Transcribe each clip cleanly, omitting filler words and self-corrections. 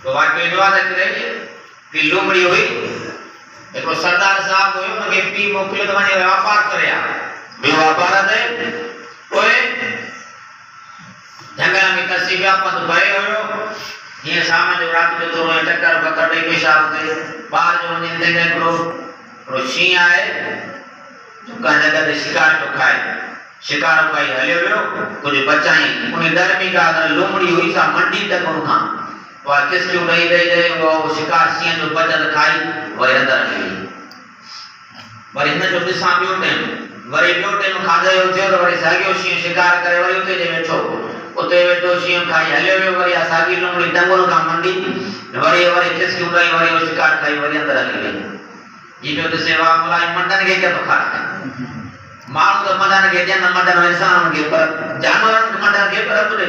تو واقعی دعا کرے کہ لومڑی ہوئی ایک سردار صاحب ہوئے ان کے پی موکلے تو ونے واپار کریا بھی واپار دے کوئی جنگل میں کسی بھی آپ تو بھائی ہوئے یہ سامنے جو رات جو تو ٹکر بکر دے پیشاب دے باہر جو نیندے گئے کرو شین آئے جو کہنے لگے شکار تو کھائے شکار کھائی ہلے ہوئے کچھ بچائیں انہیں درمی کا اگر لومڑی ہوئی سا منڈی تک ان کھاں وہ کس کیوں نہیں دے وہ شکار شین جو بچت کھائی وہ اندر ملی وری ہن جو ڏسان ٻيو ٽيم وری ٻيو ٽيم کاڌي هو ٿيو ته وری ساڳيو شين شڪار ڪري وری اتي جي ويٺو اتي ويٺو شين کائي هليو ويو وری ساڳي لومڙي ٽنگل کان منڊي وری کس کيو ڏاي وری وہ شڪار کائي وری اندر هلي ويو جي جو ڏسي وا ملائي منڊن کي ڪيو کائي ماڻهو ته منڊن کي ڏين منڊن انسانن کي پر جانورن کي منڊن کي پر ڏي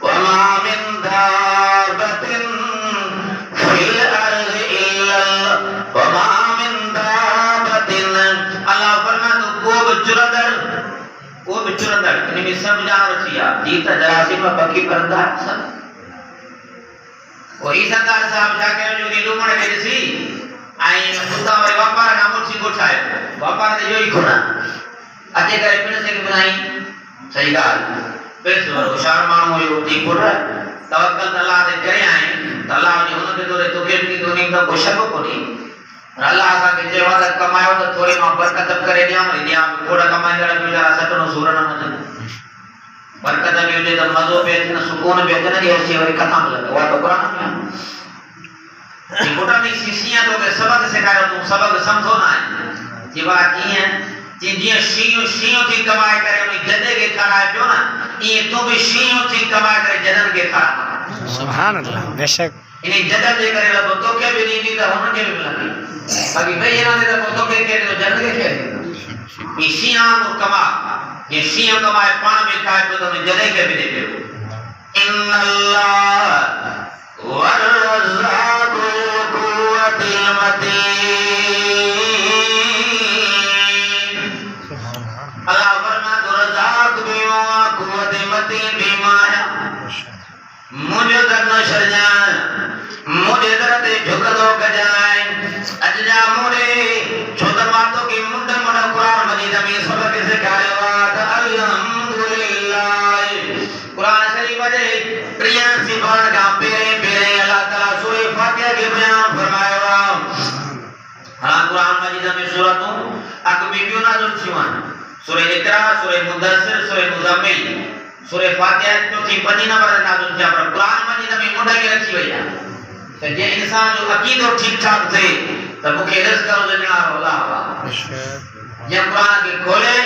وما من دابة في الأرض إلا وما من دابة اللہ فرماتا کو بچرندر انہیں میں سب جانور چیا جیتا جراثیم بکی پرندہ سب وہی سردار صاحب جا کے جو کہ لومڑ کے جسی آئیں خدا وری واپار نامرچی کو ٹھائے واپار دے جو ہی کھونا اچھے کرے پڑھ سے کہ بنائیں صحیح گال پیسے اور ہوشیار مانو ہوئی ہوتی پڑھ رہا ہے توکل اللہ دے کرے آئیں تو اللہ نے انہوں کے دورے تو کیوں نہیں دونیں کا کوئی شک کو نہیں اللہ آسا کہ جو وقت کمائے تو تھوڑی ماں برکت کرے دیا مری دیا تھوڑا کمائے دیا بیچارہ سٹنو سورنا مجھے برکت بھی ہوجے تو مزو بیچنا سکون بیچنا دی ہوشی وری ختم لگا وہ تو قرآن میں یہ بوٹا نہیں سیسیاں تو کہ سبق سکھائے تم سبق سمجھو نہ ہے یہ بات یہ ہے جیئں شیوں تھی کمائے کرے انہیں جدے کے کھڑا ہے پیو نا یہ تو بھی شیوں تھی کمائے کرے جدن کے کھڑا سبحان اللہ بے شک انہیں جدن دے کرے لگو تو کیا بھی نہیں دیتا ہونا کے بھی ملنگی باقی بھئی یہ نہ دیتا تو کیا کہہ دیتا جدن کے کہہ دیتا یہ شیعہ کو کما یہ شیعہ کمائے پان میں کھائے تو تمہیں جدے کے بھی دے پیو ان اللہ والرزاق قوت المتین اللہ فرما تو رزاق بھی ہوا قوت متین بھی مایا مجھے در نشر جائیں مجھے در دے جھکدو کجائیں اججا مجھے چھوٹا باتوں کی مدد مدد قرآن مجید میں سبق سکھائے وات الحمدللہ قرآن شریف دے پریان سی بان کا پیرے اللہ تعالیٰ سورہ فاتحہ کے بیان فرمائے ہوا ہاں قرآن مجید میں سورتوں اکبی بیو نازل چھوان سورہ اقرا سورہ مدثر سورہ مزمل سورہ فاتحہ تو تھی 5 نمبر نازل کیا پر قرآن مجید میں مڈا کے رکھی وئی ہے کہ جے انسان جو عقیدہ ٹھیک ٹھاک تھے تب کے رزق کرو جنا اللہ یہ قرآن کے کھولے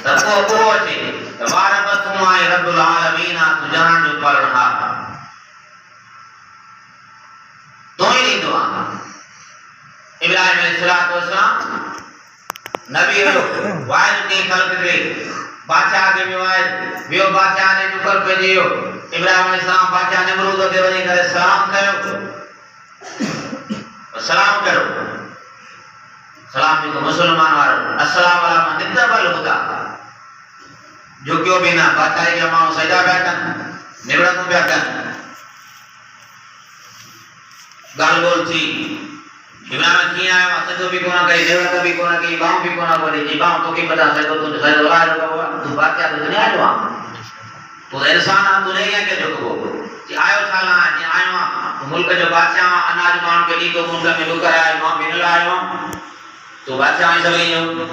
تب کو اچے تبارک تم آئے رب العالمین تو جہان جو پڑھنا تو ہی نہیں دعا ابراہیم علیہ السلام نبی ہو واحد کی خلق دے بادشاہ کے بیوائے بیو بادشاہ نے نکر پہ دیو ابراہیم علیہ السلام بادشاہ نے مرود کے بنی کرے سلام کرو سلام کرو سلام بھی تو مسلمان وارو السلام علیکم کتنا بل ہوتا جو کیوں بھی نہ بادشاہ کے ماں سجدہ بیٹھن نبرت بیٹھن گال بول تھی ابراہیم کی آیا وہاں سجدہ بھی کونا کہی نبرت بھی کونا کہی باؤں بھی کونا بولی جی باؤں تو کی پتا سجدہ تو سجدہ لائے رکھا تو بادشاہ تو دنیا جو آم تو انسان آم تو نہیں گیا کہ جو کبھو جی آئیو سالا جی آئیو تو ملک جو بادشاہ اناج مان کے لی تو ملک میں لکر آئے ماں بینل آئیو تو بادشاہ آئی سبھی جو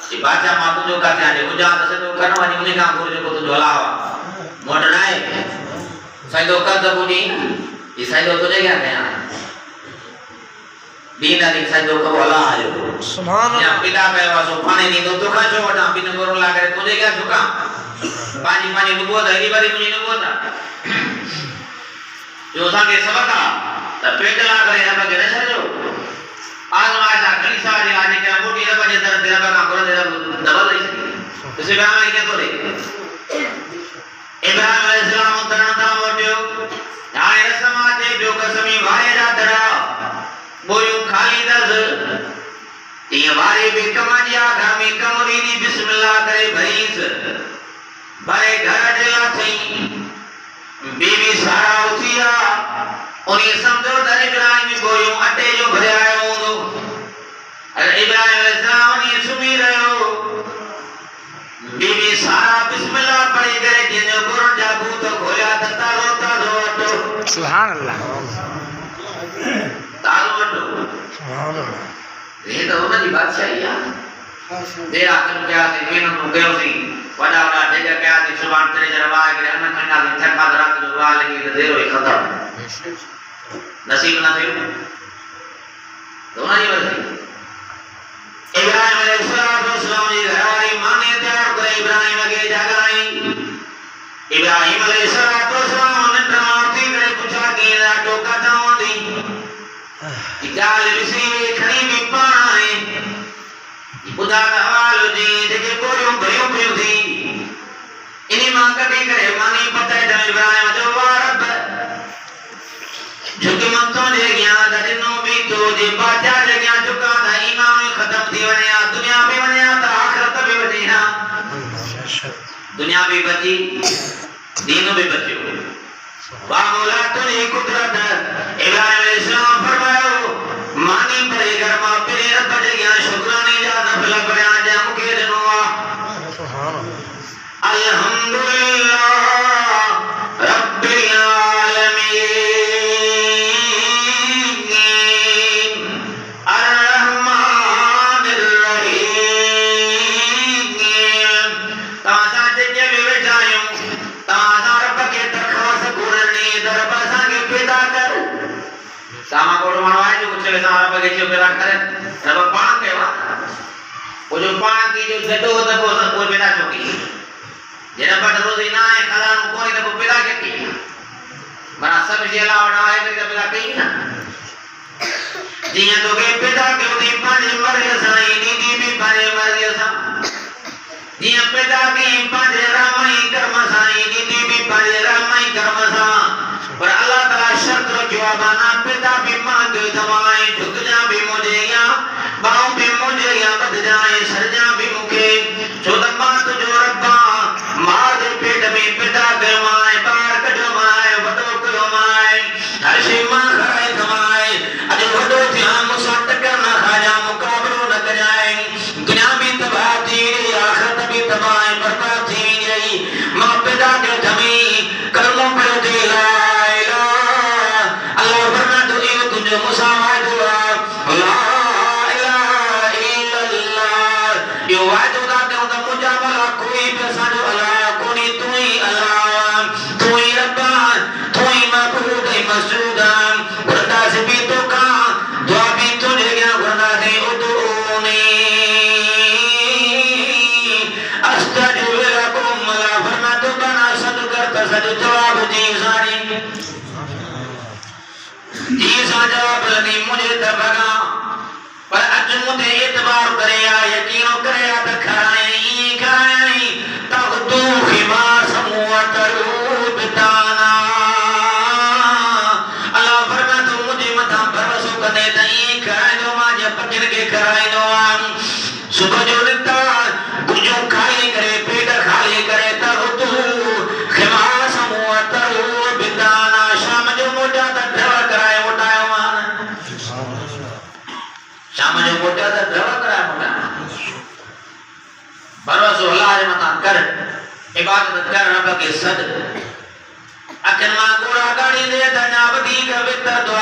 جی بادشاہ ماں تو جو کہتے ہیں جو جا تو سجدہ کرنا وانی انہیں کہاں پور جو کو تو جو علاوہ موٹن آئے سجدہ کر دبو نہیں یہ سجدہ تو نہیں گیا کہیں دین دی سجدو کو اللہ آئیو سبحان یا اللہ پتا کہے واسو پانے نہیں تو کھا چھو وٹا پینے کو رولا کرے تجھے کیا چھکا پانی نبوت ہے ہری بری مجھے نبوت ہے جو ساں کے سبق تا پیٹ لا کرے رب کے نشر جو آزمائش آ کلی سواری آجے کہ موٹی رب جے در تیرا بکا کرو تیرا دبل رہی سکی اسے ابراہیم علیہ کے تو رہے ابراہیم علیہ السلام ترن تا موٹیو آئے رسم آتے جو قسمی وائے جا تڑا بویو خالی دز یہ واری بھی کمانیا گھامی کموری دی بسم اللہ کرے بھئیس بھائی گھر جلا تھی بی بی سارا اٹھیا انہیں سمجھو در ابراہیم بویو اٹے جو بھرے آئے ہوں دو ابراہیم علیہ السلام انہیں سمی رہے ہو بی بی سارا بسم اللہ پڑھی کرے جنہوں گرن جابو تو کھویا تا روتا دو اٹو سبحان اللہ تالو اٹو سبحان اللہ یہ تو ہونا جی بادشاہی ہے دیر آکن کیا سی محنت نو گئو سی وڈا وڈا جگہ کیا سی سبحان تیرے جروا ہے کہ انہاں کھنا سی تھکا درات جو دعا لگی تو دیر ہوئی ختم نصیب نہ تھیو تو ہونا جی بادشاہی ابراہیم علیہ السلام جی گھرائی مانے تیار کرے ابراہیم اگے جاگائی ابراہیم علیہ السلام نے پرمارتی کرے پوچھا کہ ٹوکا جاؤں دی جال رسی کھڑی بھی پائیں خدا کا حوال دی جگہ کوریوں بھریوں پیوں دی انہی ماں کبھی کرے مانی پتہ ہے جب ابراہیم جو وارب جھکی منتوں جے گیا دنوں بھی تو جے باچا جے گیا جھکا دا ایمان ختم تھی ونیا دنیا بھی ونیا تا آخرت بھی ونیا دنیا بھی بچی دین بھی بچی واہ مولا تنہی قدرت ابراہیم علیہ السلام فرمایا مانی پرے گرما پرے رب جگیا شکرانی جا نفل پڑیا جا مکے دنوا الحمدللہ رب العالمین الرحمن الرحیم تازہ جگہ بھی بچائیوں تازہ رب کے درخواست گرنی دربہ سانگے پیدا کر ساما کوڑ مانوائے جو کچھ لے ساما رب کے چیو پیدا کرے رب پان کے وقت وہ جو پان کی جو جدو ہوتا ہے وہ پیدا چکی یہ رب روزی نہ ہے خلانو کوئی تب پیدا کی بنا سب جی اللہ وڑا ہے کہ پیدا کی نا جیاں تو کہ پیدا کیوں دی پانچ مرگی سائیں نیدی بھی پانچ مرگی سائیں جیاں پیدا کی پانچ رامائی کرم سائیں نیدی بھی پانچ رامائی کرم سائیں پر اللہ تعالی شرط رکھو آبانا پیدا بھی مانگ دمائیں جھک جا بھی مجھے یا باؤں بھی مجھے یا بد جائیں سر جا بھی مکھے چودمات جو ربا ماد پیٹ میں پیدا کرمائے بار کجو مائے وڈو کرو مائے ہر شی ماں خرائے دمائے اج وڈو تھیاں مساٹ کرنا خاجا مقابلو نہ کجائیں دنیا بھی تباہ تھی آخرت بھی تباہ برباد تھی گئی ماں پیدا کر دمی کرموں پر دی لا اللہ فرما تو ایو تجھے مساوات ہوا لا الہ الا اللہ یہ وعدو داتے ہوں تو مجابلہ کوئی پیسا جو اللہ کونی توئی اللہ توئی ربان توئی مقبود مسجودان گردہ سے بھی تو کہاں دعا بھی تجھے گیا گردہ سے ادعونی استجب لکم اللہ فرما تو بنا صد کرتا صد جواب جی ساری جیسا جواب لنی مجھے تبگا پر اج مجھے اعتبار کریا یقینو کریا دکھائیں کھائیں تغدو خما سموت روبتانا اللہ فرما تو مجھے مدھا بھروسو کنے دائیں کھائیں دو ماں جب پکر کے کھائیں دو صبح جو نکتا گجو کھائی کرے پیٹ کھائی کرے تغدو خما سموت روبتانا شام جو موٹا تک دھوا کرائے شام جو موٹا تھا دھوا کرائے موٹا بھروسو اللہ متا کر عبادت کر رب کے صد اکن ماں گوڑا گاڑی دے دنیا بدی کا وطر دعا